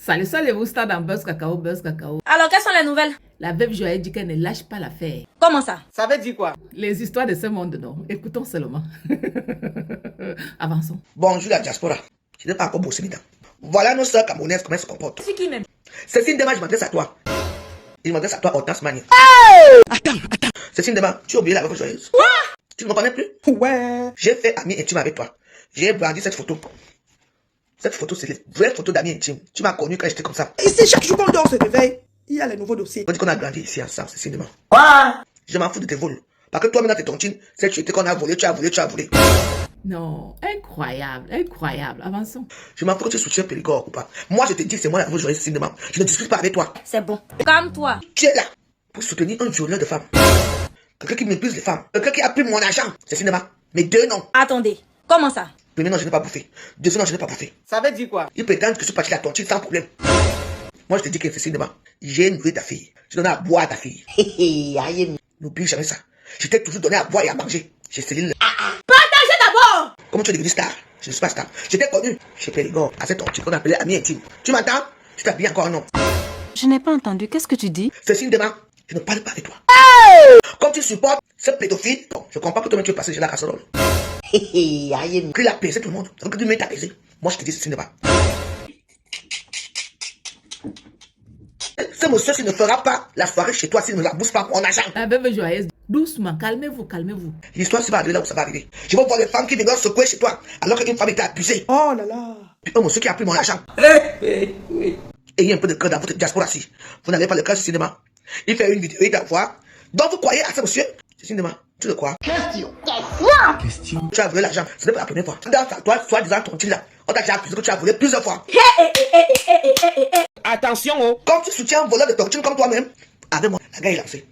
Salut, salut, vous stade dans Buzz Cacao, Buzz Cacao. Alors, quelles sont les nouvelles? La veuve Joyeuse dit qu'elle ne lâche pas l'affaire. Comment ça? Ça veut dire quoi? Les histoires de ce monde, non. Écoutons seulement. Avançons. Bonjour la diaspora. Je n'ai pas encore bossé dedans. Voilà nos sœurs camerounaises, comment elles se comportent. C'est qui même? Cécile Dema, je m'adresse à toi. Je m'adresse à toi, Hortense Magne. Attends. Cécile Dema, tu as oublié la veuve joyeuse. Quoi? Tu ne me connais plus? Ouais. J'ai fait ami intime avec toi. J'ai brandi cette photo. Cette photo, c'est les vraies photos d'amis intimes. Tu m'as connu quand j'étais comme ça. Ici, chaque jour qu'on dort, on se réveille. Il y a les nouveaux dossiers. On dit qu'on a grandi ici ensemble, Cécile Dema. Ouais. Je m'en fous de tes vols. Parce que toi, maintenant, tes tontines, c'est tu étais qu'on a volé, tu as volé. Non, incroyable, incroyable. Avançons. Je m'en fous que tu soutiens Périgord ou pas. Moi, je te dis que c'est moi la veuve joyeuse, Cécile Dema. Je ne discute pas avec toi. C'est bon. Calme-toi. Tu es là pour soutenir un violeur de femmes. Quelqu'un qui méprise les femmes. Quelqu'un qui a pris mon argent. C'est cinéma. Mais deux noms. Attendez. Comment ça? Premier nom, je n'ai pas bouffé. Deuxième nom, je n'ai pas bouffé. Ça veut dire quoi? Ils prétendent que je suis parti la tontine sans problème. Moi, je te dis que c'est cinéma. J'ai nourri ta fille. Je donne à boire à ta fille. N'oublie jamais ça. Je t'ai toujours donné à boire et à manger. J'ai Céline. Partagez d'abord! Comment tu es devenu star? Je ne suis pas star. Je t'ai connu chez Périgord, à cette tontine qu'on appelait ami intime. Tu m'entends? Tu t'habilles encore un nom. Je n'ai pas entendu. Qu'est-ce que tu dis? Cécile Dema, je ne parle pas avec toi. Comme tu supportes ce pédophile, bon, je comprends que toi-même tu es passé chez la casserole. Il a pesé tout le monde. Donc tu m'es apaisé. Moi je te dis Cécile Dema. Ce monsieur s'il ne fera pas la soirée chez toi s'il ne la bouffe pas pour mon argent. La veuve Joyeuse, doucement, calmez-vous, calmez-vous. L'histoire ça va arriver là où ça va arriver. Je vais voir les femmes qui viennent secouer chez toi alors qu'une femme était abusée. Oh là là. Puis un monsieur qui a pris mon argent. Oui. Ayez un peu de cœur dans votre diaspora si. Vous n'avez pas le cœur sur cinéma. Il fait une vidéo, il t'envoie. Donc vous croyez à ce monsieur? C'est cinéma. Tu le crois? Question. Tu as volé l'argent. Ce n'est pas la première fois. Dans toi, soi-disant ton là. On t'a déjà accusé que tu as volé plusieurs fois. Attention, oh. Comme tu soutiens un voleur de tontine comme toi-même, avec moi, la gars est lancé.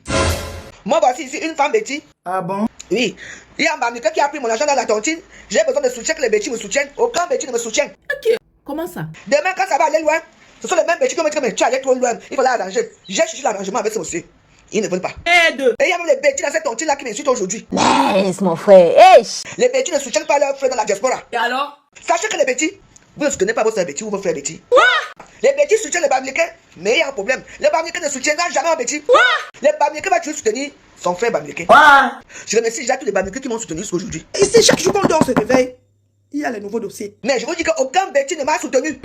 Moi, voici ici une femme bêtise. Ah bon? Oui. Il y a un Mamika qui a pris mon argent dans la tontine. J'ai besoin de soutien que les bêtises me soutiennent. Aucun bêtise ne me soutient. Ok. Comment ça? Demain, quand ça va aller loin, ce sont les mêmes bêtises qui vont me dire mais tu allais trop loin. Il fallait arranger. J'ai cherché l'arrangement avec ce monsieur. Ils ne veulent pas. Aide. Et il y a même les bêtises dans cette tontine là qui m'insultent aujourd'hui. Laisse, mon frère. Hey! Les bêtises ne soutiennent pas leurs frères dans la diaspora. Et alors? Sachez que les bêtises, vous ne soutenez pas vos sœurs bêtises ou vos frères bêtises. Les bêtises soutiennent les Bamilekins, mais il y a un problème. Les Bamilekins ne soutiendront jamais un bêtise. Les Bamilekins vont toujours soutenir son frère Bamileke. Je remercie déjà tous les Bamilekins qui m'ont soutenu aujourd'hui. Ici, chaque jour qu'on dort, on se réveille. Il y a les nouveaux dossiers. Mais je vous dis qu'aucun bêtise ne m'a soutenu.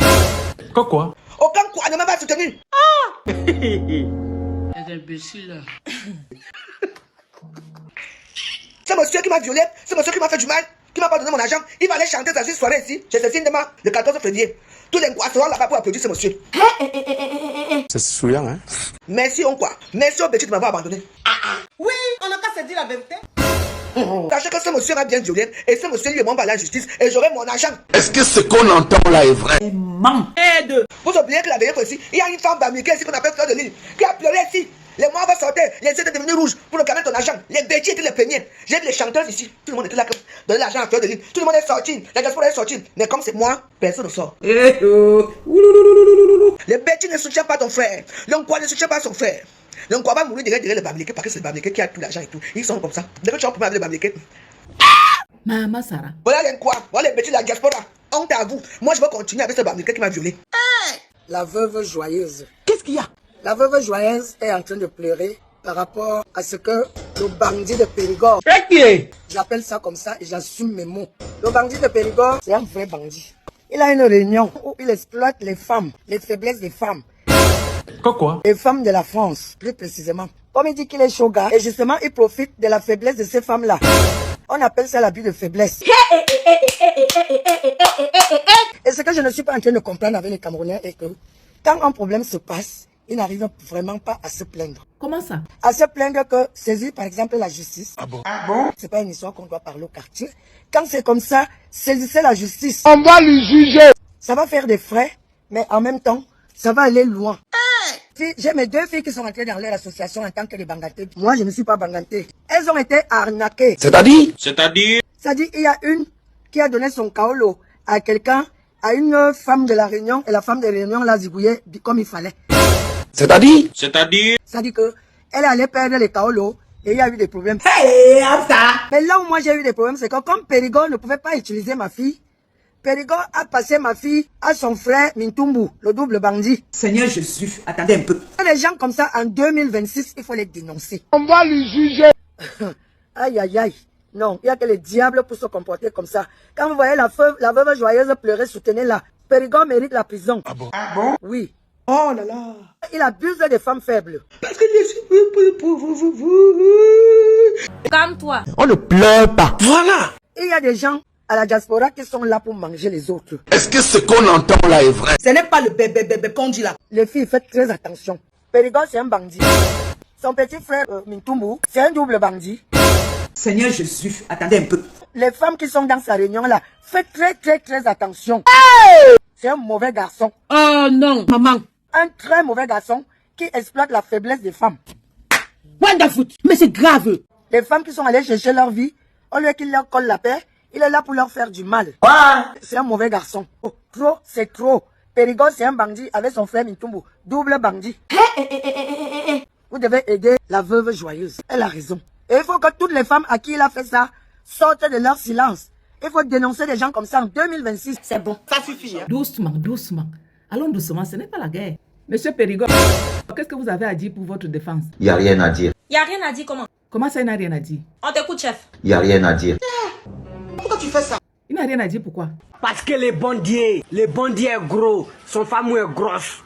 Quoi? Aucun quoi ne m'a soutenu. C'est imbécile là. C'est monsieur qui m'a violé, c'est monsieur qui m'a fait du mal, qui m'a pas donné mon argent. Il va aller chanter dans une soirée ici, chez Cécile Dema, le 14 février. Tous les Ngois seront là-bas pour applaudir ce monsieur. C'est souillant, hein? Merci, on quoi? Merci au bêtise de m'avoir abandonné. Oui, on n'a qu'à se dire la vérité. Sachez que ce monsieur m'a bien violé et ce monsieur lui m'envoie à la justice et j'aurai mon argent. Est-ce que ce qu'on entend là est vrai? Aide. Vous oubliez que la dernière fois ici, il y a une femme d'Américain ici qu'on appelle Fleur de Lille qui a pleuré ici. Les mois vont sortir, les yeux étaient devenus rouges pour le calmer ton argent. Les bêtises étaient les premiers. J'ai vu les chanteuses ici. Tout le monde était là pour donner l'argent à Fleur de Lille. Tout le monde est sorti. La diaspora est sortie. Mais comme c'est moi, personne ne sort. Eh oh. Les bêtises ne soutiennent pas ton frère. L'Onquois ne soutient pas son frère. L'Onquois va mourir derrière le Bamileke parce que c'est le Bamileke qui a tout l'argent et tout. Ils sont comme ça. Dès que tu as un problème avec le Bamileke. Maman Sarah. Voilà l'Onquois. Voilà les bêtises de la diaspora. Honte à vous. Moi je veux continuer avec ce Bamileke qui m'a violé. La veuve joyeuse. Qu'est-ce qu'il y a? La veuve joyeuse est en train de pleurer par rapport à ce que le bandit de Périgord, j'appelle ça comme ça et j'assume mes mots. Le bandit de Périgord, c'est un vrai bandit. Il a une réunion où il exploite les femmes, les faiblesses des femmes. Quoi? Les femmes de la France, plus précisément. Comme il dit qu'il est shoga, et justement il profite de la faiblesse de ces femmes-là. On appelle ça l'abus de faiblesse. Et ce que je ne suis pas en train de comprendre avec les Camerounais est que quand un problème se passe, ils n'arrivent vraiment pas à se plaindre. Comment ça? À se plaindre que saisir par exemple la justice. Ah bon? C'est pas une histoire qu'on doit parler au quartier. Quand c'est comme ça, saisissez la justice. On va lui juger! Ça va faire des frais, mais en même temps, ça va aller loin. J'ai mes deux filles qui sont entrées dans leur association en tant que les bangantés. Moi, je ne suis pas banganté. Elles ont été arnaquées. C'est-à-dire? C'est-à-dire, il y a une qui a donné son kaolo à quelqu'un, à une femme de la Réunion, et la femme de la Réunion l'a zigouillée comme il fallait. C'est-à-dire? C'est-à-dire que elle allait perdre les kaolo et il y a eu des problèmes. Hey, ça. Mais là où moi j'ai eu des problèmes, c'est que comme Périgord ne pouvait pas utiliser ma fille, Périgord a passé ma fille à son frère Mintumbu, le double bandit. Seigneur Jésus, attendez un peu. Les gens comme ça, en 2026, il faut les dénoncer. On va les juger. Aïe, aïe, aïe. Non, il n'y a que les diables pour se comporter comme ça. Quand vous voyez la veuve joyeuse pleurer, soutenez-la. Périgord mérite la prison. Ah bon? Ah bon? Oui. Oh là là. Il abuse des femmes faibles. Parce que je suis pour vous. Calme-toi. On ne pleure pas. Voilà. Il y a des gens à la diaspora qui sont là pour manger les autres. Est-ce que ce qu'on entend là est vrai? Ce n'est pas le bébé qu'on dit là. Les filles, faites très attention. Périgord, c'est un bandit. Son petit frère Mintumbu, c'est un double bandit. Seigneur Jésus, attendez un peu. Les femmes qui sont dans sa réunion là, faites très attention. C'est un mauvais garçon. Oh non, maman. Un très mauvais garçon qui exploite la faiblesse des femmes. Wonderful. Mais c'est grave. Les femmes qui sont allées chercher leur vie, au lieu qu'il leur colle la paix, il est là pour leur faire du mal. C'est un mauvais garçon. Oh, trop, c'est trop. Périgord, c'est un bandit avec son frère Mintumbu. Double bandit. Vous devez aider la veuve joyeuse. Elle a raison. Et il faut que toutes les femmes à qui il a fait ça sortent de leur silence. Il faut dénoncer des gens comme ça en 2026. C'est bon. Ça suffit. Hein? Doucement, doucement. Allons doucement, ce n'est pas la guerre. Monsieur Périgord, qu'est-ce que vous avez à dire pour votre défense? Il n'y a rien à dire. Y a rien à dire comment? Comment ça, il n'a rien à dire? On t'écoute, chef. Il n'y a rien à dire. Pourquoi tu fais ça? Il n'a rien à dire, pourquoi? Parce que les bandiers est gros, son femme est grosse.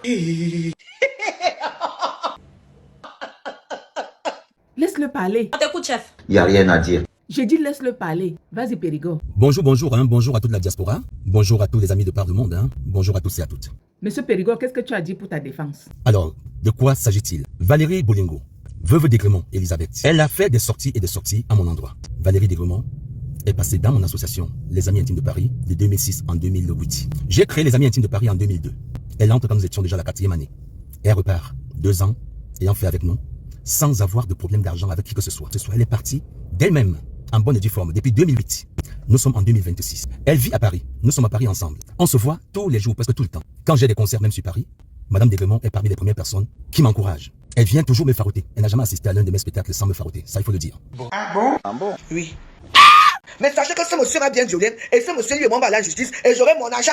Laisse-le parler. On t'écoute, chef. Il n'y a rien à dire. J'ai dit laisse-le parler. Vas-y, Périgord. Bonjour, bonjour à toute la diaspora. Bonjour à tous les amis de par le monde. Bonjour à tous et à toutes. Monsieur Périgord, qu'est-ce que tu as dit pour ta défense? Alors, de quoi s'agit-il? Valérie Bolingo, veuve d'Aigremont, Elisabeth. Elle a fait des sorties et des sorties à mon endroit. Valérie d'Aigremont est passée dans mon association, les Amis Intimes de Paris, de 2006 en 2008. J'ai créé les Amis Intimes de Paris en 2002. Elle entre quand nous étions déjà à la 4e année. Et elle repart 2 ans, ayant fait avec nous, sans avoir de problème d'argent avec qui que ce soit. Elle est partie d'elle-même, en bonne et due forme, depuis 2008. Nous sommes en 2026. Elle vit à Paris. Nous sommes à Paris ensemble. On se voit tous les jours, presque tout le temps. Quand j'ai des concerts, même sur Paris, Madame d'Aigremont est parmi les premières personnes qui m'encouragent. Elle vient toujours me farouter. Elle n'a jamais assisté à l'un de mes spectacles sans me farouter. Ça, il faut le dire. Ah bon? Ah bon? Oui. Mais sachez que ce monsieur m'a bien violé et ce monsieur lui va à la justice et j'aurai mon argent.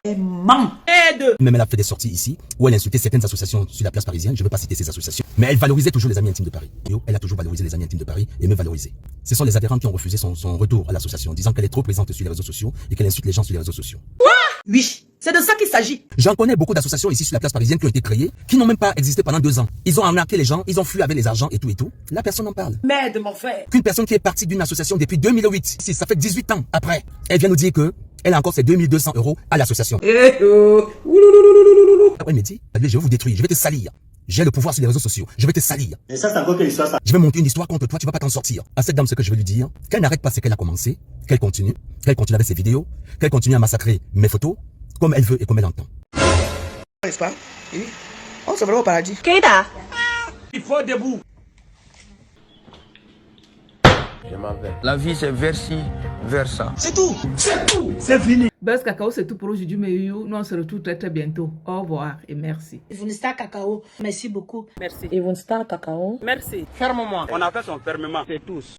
Maman, aide. Même elle a fait des sorties ici où elle insultait certaines associations sur la place parisienne. Je ne veux pas citer ces associations. Mais elle valorisait toujours les Amis Intimes de Paris. Elle a toujours valorisé les Amis Intimes de Paris et me valorisé. Ce sont les adhérents qui ont refusé son retour à l'association, disant qu'elle est trop présente sur les réseaux sociaux et qu'elle insulte les gens sur les réseaux sociaux. Oui, c'est de ça qu'il s'agit. J'en connais beaucoup d'associations ici sur la place parisienne qui ont été créées, qui n'ont même pas existé pendant 2 ans. Ils ont arnaqué les gens, ils ont fui avec les argents et tout. La personne en parle. Merde, mon frère. Qu'une personne qui est partie d'une association depuis 2008, si ça fait 18 ans après, elle vient nous dire que elle a encore ses 2200 € à l'association. Elle me dit, je vais vous détruire, je vais te salir. J'ai le pouvoir sur les réseaux sociaux, je vais te salir. Et ça, c'est encore quelle histoire ça? Je vais monter une histoire contre toi, tu vas pas t'en sortir. À cette dame, ce que je veux lui dire, qu'elle n'arrête pas ce qu'elle a commencé, qu'elle continue avec ses vidéos, qu'elle continue à massacrer mes photos, comme elle veut et comme elle entend. N'est-ce pas? Oui. On se verra au paradis. Keita. Il faut debout. Je m'en vais. La vie, c'est vers-ci, vers ça. C'est tout. C'est fini. Buzz Cacao, c'est tout pour aujourd'hui, mais nous on se retrouve très bientôt. Au revoir et merci. Yvonne Star Cacao, merci beaucoup. Merci. Yvonne Star Cacao. Merci. Ferme-moi. On a fait son fermement. C'est tous.